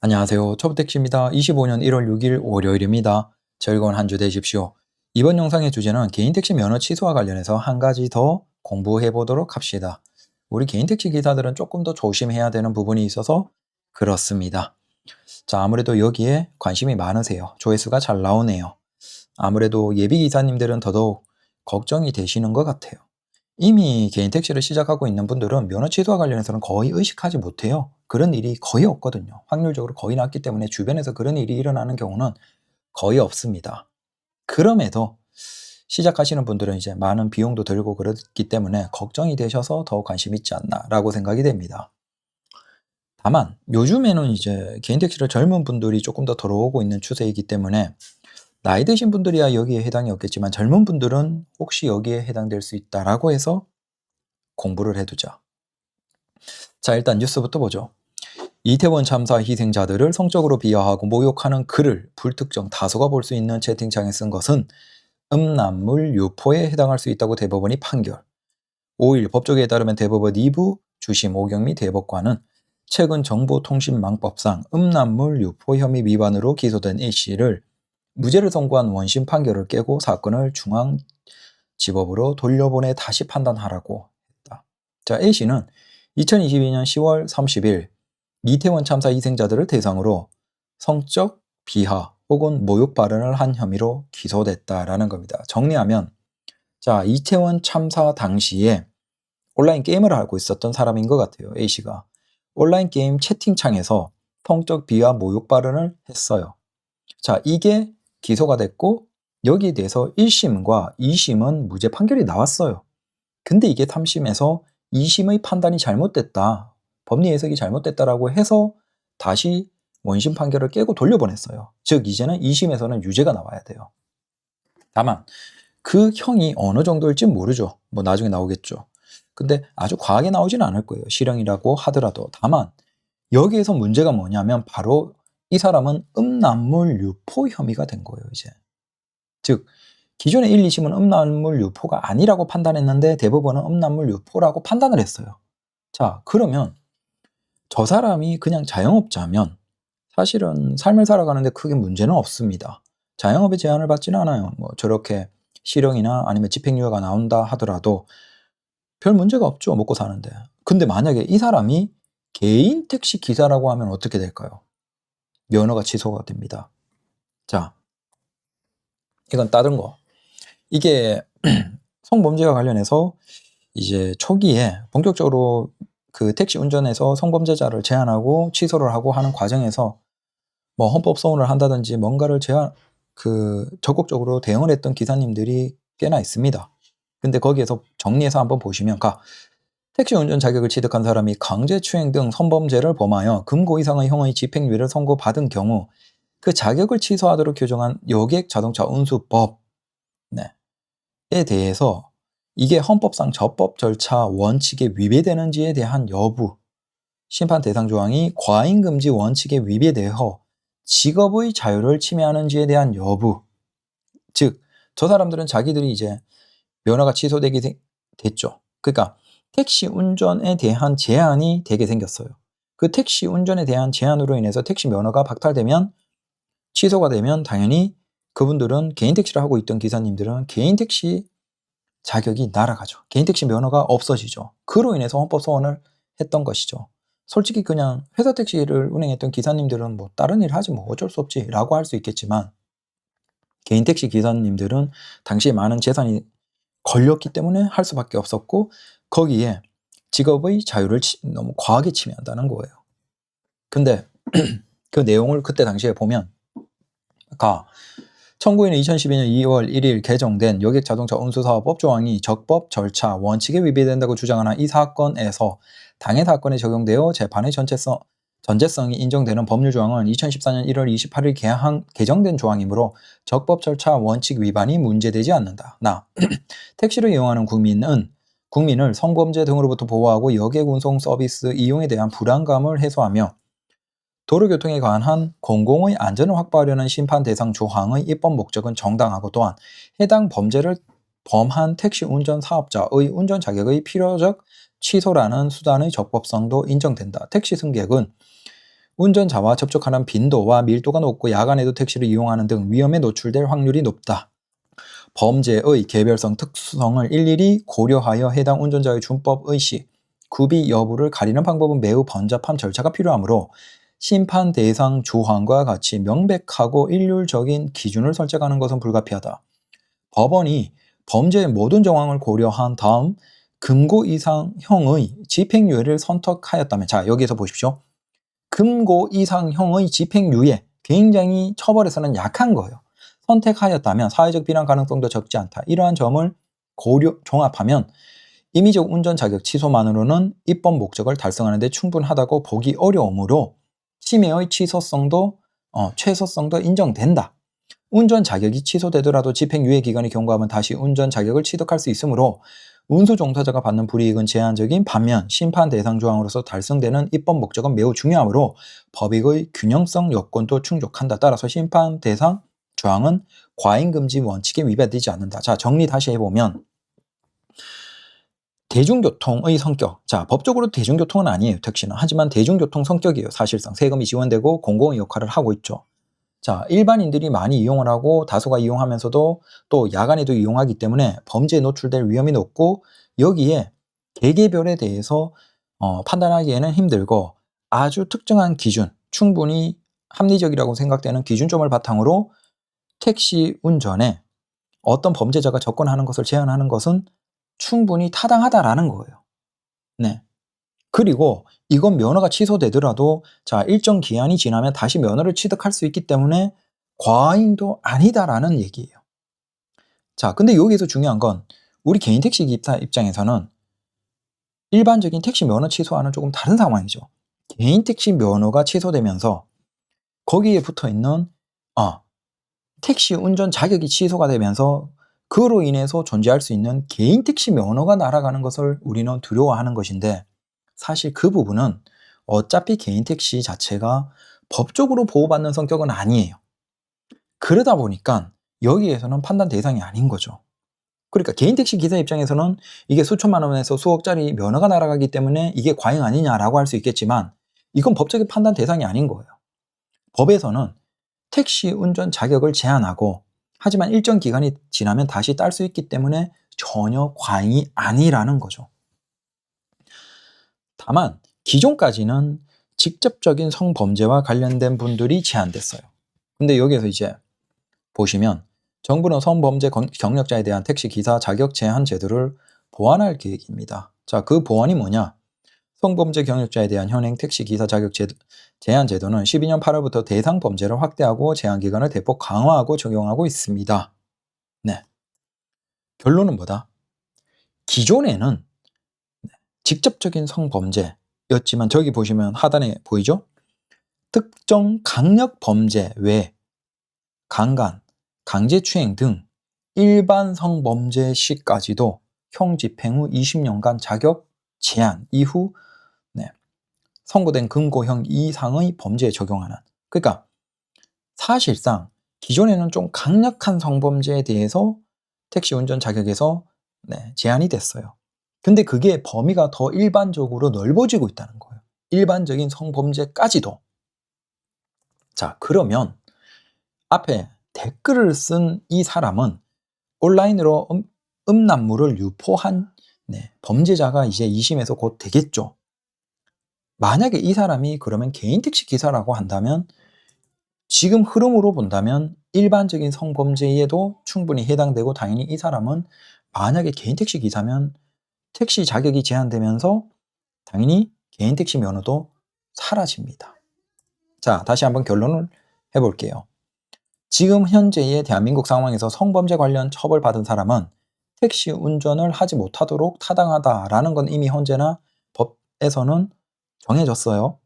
안녕하세요. 초보택시입니다. 25년 1월 6일 월요일입니다. 즐거운 한 주 되십시오. 이번 영상의 주제는 개인택시 면허 취소와 관련해서 한 가지 더 공부해 보도록 합시다. 우리 개인택시 기사들은 조금 더 조심해야 되는 부분이 있어서 그렇습니다. 자, 아무래도 여기에 관심이 많으세요. 조회수가 잘 나오네요. 아무래도 예비 기사님들은 더더욱 걱정이 되시는 것 같아요. 이미 개인 택시를 시작하고 있는 분들은 면허 취소와 관련해서는 거의 의식하지 못해요. 그런 일이 거의 없거든요. 확률적으로 거의 낮기 때문에 주변에서 그런 일이 일어나는 경우는 거의 없습니다. 그럼에도 시작하시는 분들은 이제 많은 비용도 들고 그렇기 때문에 걱정이 되셔서 더 관심 있지 않나라고 생각이 됩니다. 다만 요즘에는 이제 개인 택시를 젊은 분들이 조금 더 들어오고 있는 추세이기 때문에 나이 드신 분들이야 여기에 해당이 없겠지만 젊은 분들은 혹시 여기에 해당될 수 있다라고 해서 공부를 해두자. 자, 일단 뉴스부터 보죠. 이태원 참사 희생자들을 성적으로 비하하고 모욕하는 글을 불특정 다수가 볼 수 있는 채팅창에 쓴 것은 음란물 유포에 해당할 수 있다고 대법원이 판결. 5일 법조계에 따르면 대법원 2부 주심 오경미 대법관은 최근 정보통신망법상 음란물 유포 혐의 위반으로 기소된 A씨를 무죄를 선고한 원심 판결을 깨고 사건을 중앙지법으로 돌려보내 다시 판단하라고 했다. 자, A씨는 2022년 10월 30일 이태원 참사 희생자들을 대상으로 성적 비하 혹은 모욕 발언을 한 혐의로 기소됐다라는 겁니다. 정리하면 자, 이태원 참사 당시에 온라인 게임을 하고 있었던 사람인 것 같아요. A씨가 온라인 게임 채팅창에서 성적 비하 모욕 발언을 했어요. 자, 이게 기소가 됐고 여기에 대해서 1심과 2심은 무죄 판결이 나왔어요. 근데 이게 3심에서 2심의 판단이 잘못됐다. 법리 해석이 잘못됐다라고 해서 다시 원심 판결을 깨고 돌려보냈어요. 즉 이제는 2심에서는 유죄가 나와야 돼요. 다만 그 형이 어느 정도일지 모르죠. 뭐 나중에 나오겠죠. 근데 아주 과하게 나오진 않을 거예요. 실형이라고 하더라도. 다만 여기에서 문제가 뭐냐면 바로 이 사람은 음란물 유포 혐의가 된 거예요. 이제. 즉 기존의 1, 2심은 음란물 유포가 아니라고 판단했는데 대법원은 음란물 유포라고 판단을 했어요. 자, 그러면 저 사람이 그냥 자영업자면 사실은 삶을 살아가는데 크게 문제는 없습니다. 자영업에 제한을 받지는 않아요. 뭐 저렇게 실형이나 아니면 집행유예가 나온다 하더라도 별 문제가 없죠. 먹고 사는데. 근데 만약에 이 사람이 개인 택시 기사라고 하면 어떻게 될까요? 면허가 취소가 됩니다. 자, 이건 다른 거. 이게 성범죄와 관련해서 이제 초기에 본격적으로 그 택시 운전에서 성범죄자를 제한하고 취소를 하고 하는 과정에서 뭐 헌법 소원을 한다든지 뭔가를 적극적으로 대응을 했던 기사님들이 꽤나 있습니다. 근데 거기에서 정리해서 한번 보시면 택시 운전 자격을 취득한 사람이 강제추행 등 성범죄를 범하여 금고 이상의 형의 집행유예를 선고받은 경우 그 자격을 취소하도록 규정한 여객 자동차 운수법 에 대해서 이게 헌법상 적법 절차 원칙에 위배되는지에 대한 여부, 심판 대상 조항이 과잉 금지 원칙에 위배되어 직업의 자유를 침해하는지에 대한 여부. 즉, 저 사람들은 자기들이 이제 면허가 취소되게 됐죠. 그러니까 택시 운전에 대한 제한이 되게 생겼어요. 그 택시 운전에 대한 제한으로 인해서 택시 면허가 박탈되면 취소가 되면 당연히 그분들은 개인 택시를 하고 있던 기사님들은 개인 택시 자격이 날아가죠. 개인 택시 면허가 없어지죠. 그로 인해서 헌법 소원을 했던 것이죠. 솔직히 그냥 회사 택시를 운행했던 기사님들은 뭐 다른 일 하지 뭐 어쩔 수 없지 라고 할 수 있겠지만 개인 택시 기사님들은 당시에 많은 재산이 걸렸기 때문에 할 수밖에 없었고 거기에 직업의 자유를 너무 과하게 침해한다는 거예요. 근데 그 내용을 그때 당시에 보면 청구인은 2012년 2월 1일 개정된 여객자동차 운수사업법 조항이 적법 절차 원칙에 위배된다고 주장하나 이 사건에서 당해 사건에 적용되어 재판의 전제성이 인정되는 법률 조항은 2014년 1월 28일 개정된 조항이므로 적법 절차 원칙 위반이 문제되지 않는다. 택시를 이용하는 국민을 성범죄 등으로부터 보호하고 여객 운송 서비스 이용에 대한 불안감을 해소하며 도로교통에 관한 공공의 안전을 확보하려는 심판 대상 조항의 입법 목적은 정당하고 또한 해당 범죄를 범한 택시 운전 사업자의 운전 자격의 필요적 취소라는 수단의 적법성도 인정된다. 택시 승객은 운전자와 접촉하는 빈도와 밀도가 높고 야간에도 택시를 이용하는 등 위험에 노출될 확률이 높다. 범죄의 개별성 특수성을 일일이 고려하여 해당 운전자의 준법 의식, 구비 여부를 가리는 방법은 매우 번잡한 절차가 필요하므로 심판 대상 조항과 같이 명백하고 일률적인 기준을 설정하는 것은 불가피하다. 법원이 범죄의 모든 정황을 고려한 다음 금고 이상형의 집행유예를 선택하였다면, 자, 여기에서 보십시오. 금고 이상형의 집행유예, 굉장히 처벌에서는 약한 거예요. 선택하였다면 사회적 비난 가능성도 적지 않다. 이러한 점을 종합하면 임의적 운전 자격 취소만으로는 입법 목적을 달성하는 데 충분하다고 보기 어려우므로 심의의 취소성도 최소성도 인정된다. 운전 자격이 취소되더라도 집행유예 기간이 경과하면 다시 운전 자격을 취득할 수 있으므로 운수 종사자가 받는 불이익은 제한적인 반면 심판 대상 조항으로서 달성되는 입법 목적은 매우 중요하므로 법익의 균형성 요건도 충족한다. 따라서 심판 대상 조항은 과잉금지 원칙에 위배되지 않는다. 자, 정리 다시 해보면 대중교통의 성격. 자, 법적으로 대중교통은 아니에요, 택시는. 하지만 대중교통 성격이에요. 사실상 세금이 지원되고 공공의 역할을 하고 있죠. 자, 일반인들이 많이 이용을 하고 다수가 이용하면서도 또 야간에도 이용하기 때문에 범죄에 노출될 위험이 높고, 여기에 개개별에 대해서 판단하기에는 힘들고 아주 특정한 기준, 충분히 합리적이라고 생각되는 기준점을 바탕으로 택시 운전에 어떤 범죄자가 접근하는 것을 제한하는 것은 충분히 타당하다라는 거예요. 네. 그리고 이건 면허가 취소되더라도 자, 일정 기한이 지나면 다시 면허를 취득할 수 있기 때문에 과잉도 아니다라는 얘기예요. 자, 근데 여기에서 중요한 건 우리 개인 택시 기사 입장에서는 일반적인 택시 면허 취소와는 조금 다른 상황이죠. 개인 택시 면허가 취소되면서 거기에 붙어 있는 택시 운전 자격이 취소가 되면서 그로 인해서 존재할 수 있는 개인 택시 면허가 날아가는 것을 우리는 두려워하는 것인데, 사실 그 부분은 어차피 개인 택시 자체가 법적으로 보호받는 성격은 아니에요. 그러다 보니까 여기에서는 판단 대상이 아닌 거죠. 그러니까 개인 택시 기사 입장에서는 이게 수천만 원에서 수억짜리 면허가 날아가기 때문에 이게 과잉 아니냐라고 할 수 있겠지만, 이건 법적인 판단 대상이 아닌 거예요. 법에서는 택시 운전 자격을 제한하고, 하지만 일정 기간이 지나면 다시 딸 수 있기 때문에 전혀 과잉이 아니라는 거죠. 다만 기존까지는 직접적인 성범죄와 관련된 분들이 제한됐어요. 근데 여기에서 이제 보시면 정부는 성범죄 경력자에 대한 택시 기사 자격 제한 제도를 보완할 계획입니다. 자, 그 보완이 뭐냐? 성범죄 경력자에 대한 현행 택시 기사 자격 제한 제도는 12년 8월부터 대상 범죄를 확대하고 제한 기간을 대폭 강화하고 적용하고 있습니다. 네. 결론은 뭐다? 기존에는 직접적인 성범죄였지만 저기 보시면 하단에 보이죠? 특정 강력 범죄 외 강간, 강제추행 등 일반 성범죄 시까지도 형 집행 후 20년간 자격 제한 이후 선고된 금고형 이상의 범죄에 적용하는, 그러니까 사실상 기존에는 좀 강력한 성범죄에 대해서 택시 운전 자격에서 제한이 됐어요. 근데 그게 범위가 더 일반적으로 넓어지고 있다는 거예요. 일반적인 성범죄까지도. 자, 그러면 앞에 댓글을 쓴 이 사람은 온라인으로 음란물을 유포한 범죄자가 이제 2심에서 곧 되겠죠. 만약에 이 사람이 그러면 개인 택시 기사라고 한다면 지금 흐름으로 본다면 일반적인 성범죄에도 충분히 해당되고, 당연히 이 사람은 만약에 개인 택시 기사면 택시 자격이 제한되면서 당연히 개인 택시 면허도 사라집니다. 자, 다시 한번 결론을 해볼게요. 지금 현재의 대한민국 상황에서 성범죄 관련 처벌받은 사람은 택시 운전을 하지 못하도록 타당하다라는 건 이미 현재나 법에서는 정해졌어요.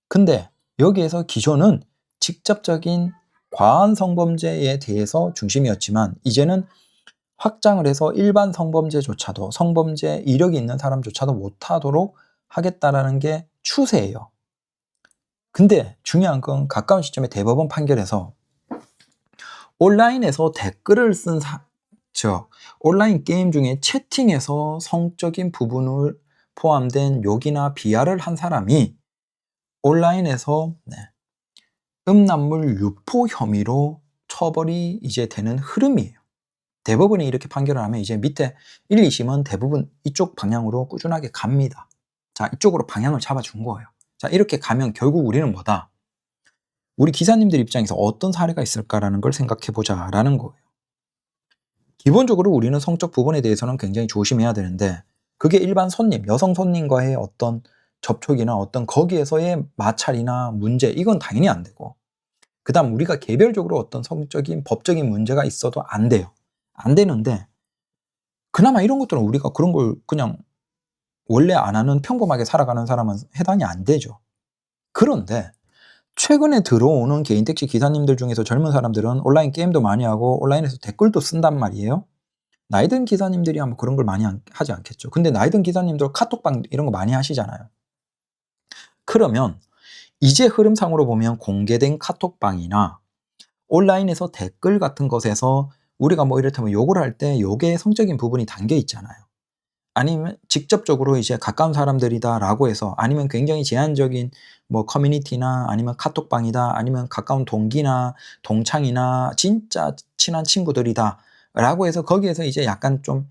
근데 여기에서 기존은 직접적인 과한 성범죄에 대해서 중심이었지만 이제는 확장을 해서 일반 성범죄조차도, 성범죄 이력이 있는 사람조차도 못하도록 하겠다라는 게 추세예요. 근데 중요한 건 가까운 시점에 대법원 판결에서 온라인에서 댓글을 쓴 온라인 게임 중에 채팅에서 성적인 부분을 포함된 욕이나 비하를 한 사람이 온라인에서 음란물 유포 혐의로 처벌이 이제 되는 흐름이에요. 대법원이 이렇게 판결을 하면 이제 밑에 1, 2심은 대부분 이쪽 방향으로 꾸준하게 갑니다. 자, 이쪽으로 방향을 잡아준 거예요. 자, 이렇게 가면 결국 우리는 뭐다? 우리 기사님들 입장에서 어떤 사례가 있을까라는 걸 생각해 보자라는 거예요. 기본적으로 우리는 성적 부분에 대해서는 굉장히 조심해야 되는데 그게 일반 손님, 여성 손님과의 어떤 접촉이나 어떤 거기에서의 마찰이나 문제 이건 당연히 안 되고 그 다음 우리가 개별적으로 어떤 성적인 법적인 문제가 있어도 안 돼요. 안 되는데 그나마 이런 것들은 우리가 그런 걸 그냥 원래 안 하는 평범하게 살아가는 사람은 해당이 안 되죠. 그런데 최근에 들어오는 개인 택시 기사님들 중에서 젊은 사람들은 온라인 게임도 많이 하고 온라인에서 댓글도 쓴단 말이에요. 나이 든 기사님들이 아마 그런 걸 많이 하지 않겠죠. 근데 나이 든 기사님들 카톡방 이런 거 많이 하시잖아요. 그러면 이제 흐름상으로 보면 공개된 카톡방이나 온라인에서 댓글 같은 것에서 우리가 뭐 이를테면 욕을 할 때 욕의 성적인 부분이 담겨 있잖아요. 아니면 직접적으로 이제 가까운 사람들이다라고 해서 아니면 굉장히 제한적인 뭐 커뮤니티나 아니면 카톡방이다 아니면 가까운 동기나 동창이나 진짜 친한 친구들이다라고 해서 거기에서 이제 약간 좀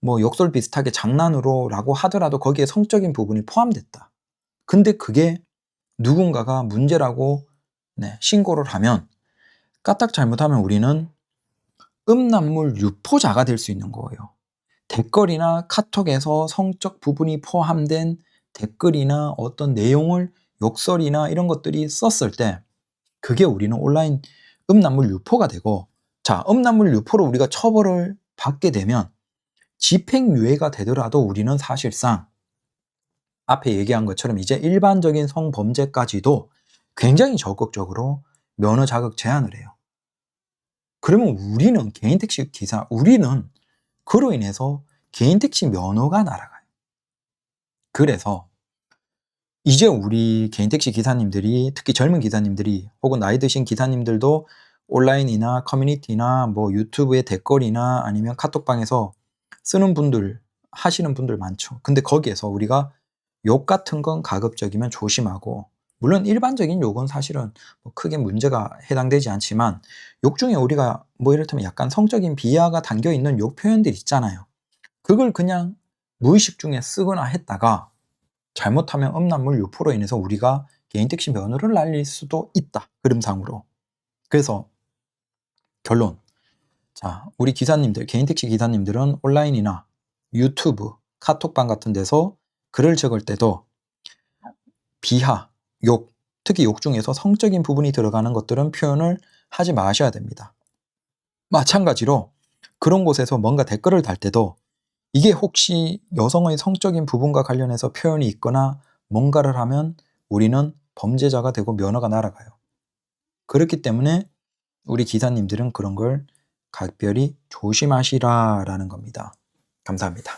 뭐 욕설 비슷하게 장난으로라고 하더라도 거기에 성적인 부분이 포함됐다. 근데 그게 누군가가 문제라고 신고를 하면 까딱 잘못하면 우리는 음란물 유포자가 될 수 있는 거예요. 댓글이나 카톡에서 성적 부분이 포함된 댓글이나 어떤 내용을 욕설이나 이런 것들이 썼을 때 그게 우리는 온라인 음란물 유포가 되고 자, 음란물 유포로 우리가 처벌을 받게 되면 집행유예가 되더라도 우리는 사실상 앞에 얘기한 것처럼 이제 일반적인 성범죄까지도 굉장히 적극적으로 면허 자격 제한을 해요. 그러면 우리는 개인 택시 기사, 우리는 그로 인해서 개인 택시 면허가 날아가요. 그래서 이제 우리 개인 택시 기사님들이 특히 젊은 기사님들이 혹은 나이 드신 기사님들도 온라인이나 커뮤니티나 뭐 유튜브의 댓글이나 아니면 카톡방에서 쓰는 분들 하시는 분들 많죠. 근데 거기에서 우리가 욕 같은 건 가급적이면 조심하고 물론 일반적인 욕은 사실은 뭐 크게 문제가 해당되지 않지만 욕 중에 우리가 뭐 이를테면 약간 성적인 비하가 담겨 있는 욕 표현들 있잖아요. 그걸 그냥 무의식 중에 쓰거나 했다가 잘못하면 음란물 유포로 인해서 우리가 개인 택시 면허를 날릴 수도 있다. 흐름상으로. 그래서 결론. 자, 우리 기사님들, 개인 택시 기사님들은 온라인이나 유튜브, 카톡방 같은 데서 글을 적을 때도 비하, 욕, 특히 욕 중에서 성적인 부분이 들어가는 것들은 표현을 하지 마셔야 됩니다. 마찬가지로 그런 곳에서 뭔가 댓글을 달 때도 이게 혹시 여성의 성적인 부분과 관련해서 표현이 있거나 뭔가를 하면 우리는 범죄자가 되고 면허가 날아가요. 그렇기 때문에 우리 기사님들은 그런 걸 각별히 조심하시라라는 겁니다. 감사합니다.